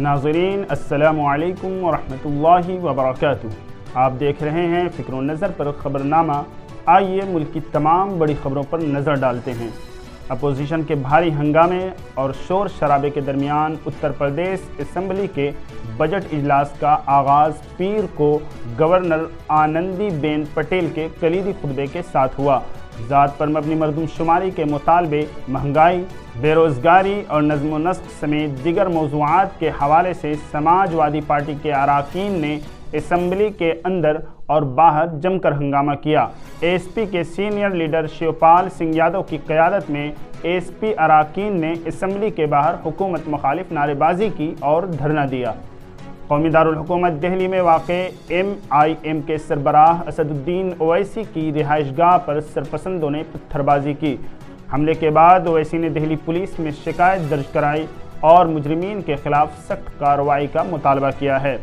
नाज़रीन अस्सलामु अलैकुम वरहमतुल्लाहि वबरकातुहू। आप देख रहे हैं फ़िक्र नज़र पर ख़बरनामा। आइए मुल्क की तमाम बड़ी ख़बरों पर नज़र डालते हैं। अपोजिशन के भारी हंगामे और शोर शराबे के दरमियान उत्तर प्रदेश असम्बली के बजट इजलास का आगाज़ पीर को गवर्नर आनंदीबेन पटेल के कलीदी खुतबे के साथ हुआ। ज़ात पर मबनी मरदमशुमारी के मुतालबे, महंगाई, बेरोज़गारी और नज़्म व नस्क समेत दीगर मौज़ूआत के हवाले से समाजवादी पार्टी के अरकान ने असम्बली के अंदर और बाहर जमकर हंगामा किया। एएसपी के सीनियर लीडर शिवपाल सिंह यादव की क़यादत में एएसपी अरकान ने असम्बली के बाहर हुकूमत मुखालिफ नारेबाजी की और धरना दिया। कौमी दारुल हुकूमत दिल्ली में वाक़े MIM के सरबराह असदुद्दीन ओवैसी की रिहाइशगाह पर सरपसंदों ने पत्थरबाजी की। हमले के बाद ओवैसी ने दिल्ली पुलिस में शिकायत दर्ज कराई और मुजरिमीन के खिलाफ सख्त कार्रवाई का मुतालबा किया है।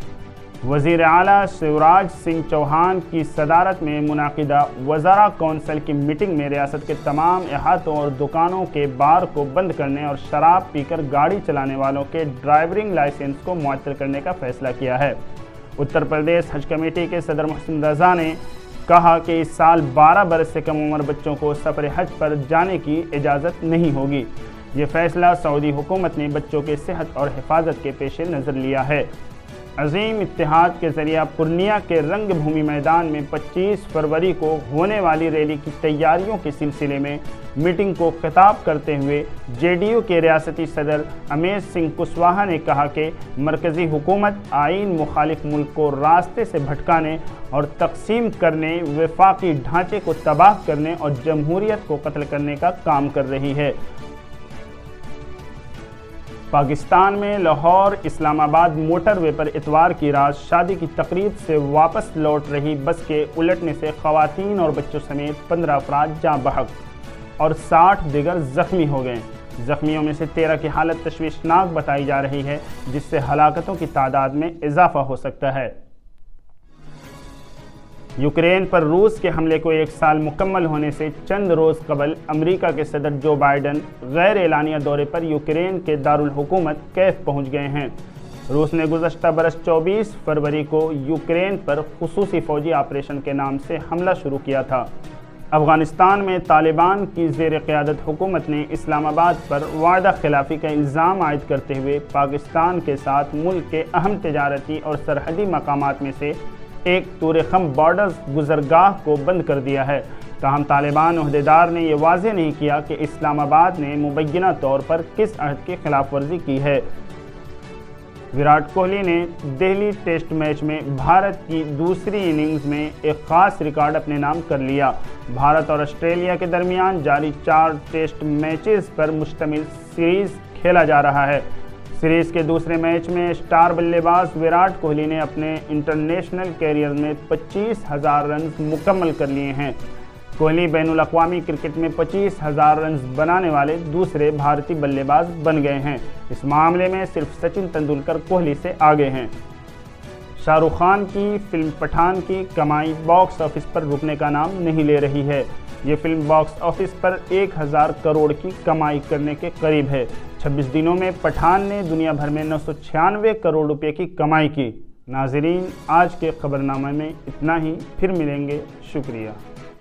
वज़ीर आला शिवराज सिंह चौहान की सदारत में मुनाकिदा वज़ारा कौंसिल की मीटिंग में रियासत के तमाम अहातों और दुकानों के बार को बंद करने और शराब पीकर गाड़ी चलाने वालों के ड्राइविंग लाइसेंस को मुअत्तल करने का फैसला किया है। उत्तर प्रदेश हज कमेटी के सदर मोहसिन रज़ा ने कहा कि इस साल 12 बरस से कम उम्र बच्चों को सफ़र हज पर जाने की इजाज़त नहीं होगी। ये फैसला सऊदी हुकूमत ने बच्चों के सेहत और हिफाजत के पेश नज़र लिया है। अजीम इत्तेहाद के ज़रिए पूर्णिया के रंग भूमि मैदान में 25 फरवरी को होने वाली रैली की तैयारियों के सिलसिले में मीटिंग को खिताब करते हुए JDU के रियासती सदर अमेश सिंह कुशवाहा ने कहा कि मरकज़ी हुकूमत आईन मुखालिफ मुल्क को रास्ते से भटकाने और तकसीम करने, वफाकी ढांचे को तबाह करने और जमहूरियत को कत्ल करने का काम कर रही है। पाकिस्तान में लाहौर इस्लामाबाद मोटरवे पर इतवार की रात शादी की तकरीब से वापस लौट रही बस के उलटने से ख़वातीन और बच्चों समेत 15 अफराद जाँ बहक और 60 दिगर ज़ख्मी हो गए। ज़ख्मियों में से 13 की हालत तशवीशनाक बताई जा रही है, जिससे हलाकतों की तादाद में इजाफा हो सकता है। यूक्रेन पर रूस के हमले को 1 साल मुकम्मल होने से चंद रोज़ कबल अमेरिका के सदर जो बाइडन गैर एलानिया दौरे पर यूक्रेन के दारुल हुकूमत कैफ पहुँच गए हैं। रूस ने गुज़श्ता बरस 24 फरवरी को यूक्रेन पर खुसूसी फ़ौजी ऑपरेशन के नाम से हमला शुरू किया था। अफ़गानिस्तान में तालिबान की ज़ेर क़यादत हुकूमत ने इस्लामाबाद पर वादा खिलाफ़ी का इल्ज़ाम आयद करते हुए पाकिस्तान के साथ मुल्क के अहम तजारती और सरहदी मकामात में से एक तूर-ए-खम बॉर्डर्स गुज़रगाह को बंद कर दिया है। ताहम तालिबान ओहदेदार ने यह वाज़ेह नहीं किया कि इस्लामाबाद ने मुबैना तौर पर किस अहद की खिलाफ वर्जी की है। विराट कोहली ने दिल्ली टेस्ट मैच में भारत की दूसरी इनिंग्स में एक ख़ास रिकॉर्ड अपने नाम कर लिया। भारत और ऑस्ट्रेलिया के दरमियान जारी 4 टेस्ट मैचेस पर मुश्तमिल सीरीज़ खेला जा रहा है। सीरीज़ के दूसरे मैच में स्टार बल्लेबाज विराट कोहली ने अपने इंटरनेशनल कैरियर में 25,000 रन मुकम्मल कर लिए हैं। कोहली बैनुल अक़वामी क्रिकेट में 25,000 रन बनाने वाले दूसरे भारतीय बल्लेबाज बन गए हैं। इस मामले में सिर्फ सचिन तेंदुलकर कोहली से आगे हैं। शाहरुख खान की फिल्म पठान की कमाई बॉक्स ऑफिस पर रुकने का नाम नहीं ले रही है। ये फिल्म बॉक्स ऑफिस पर 1000 करोड़ की कमाई करने के करीब है। 26 दिनों में पठान ने दुनिया भर में 996 करोड़ रुपए की कमाई की। नाज़रीन, आज के खबरनामे में इतना ही, फिर मिलेंगे। शुक्रिया।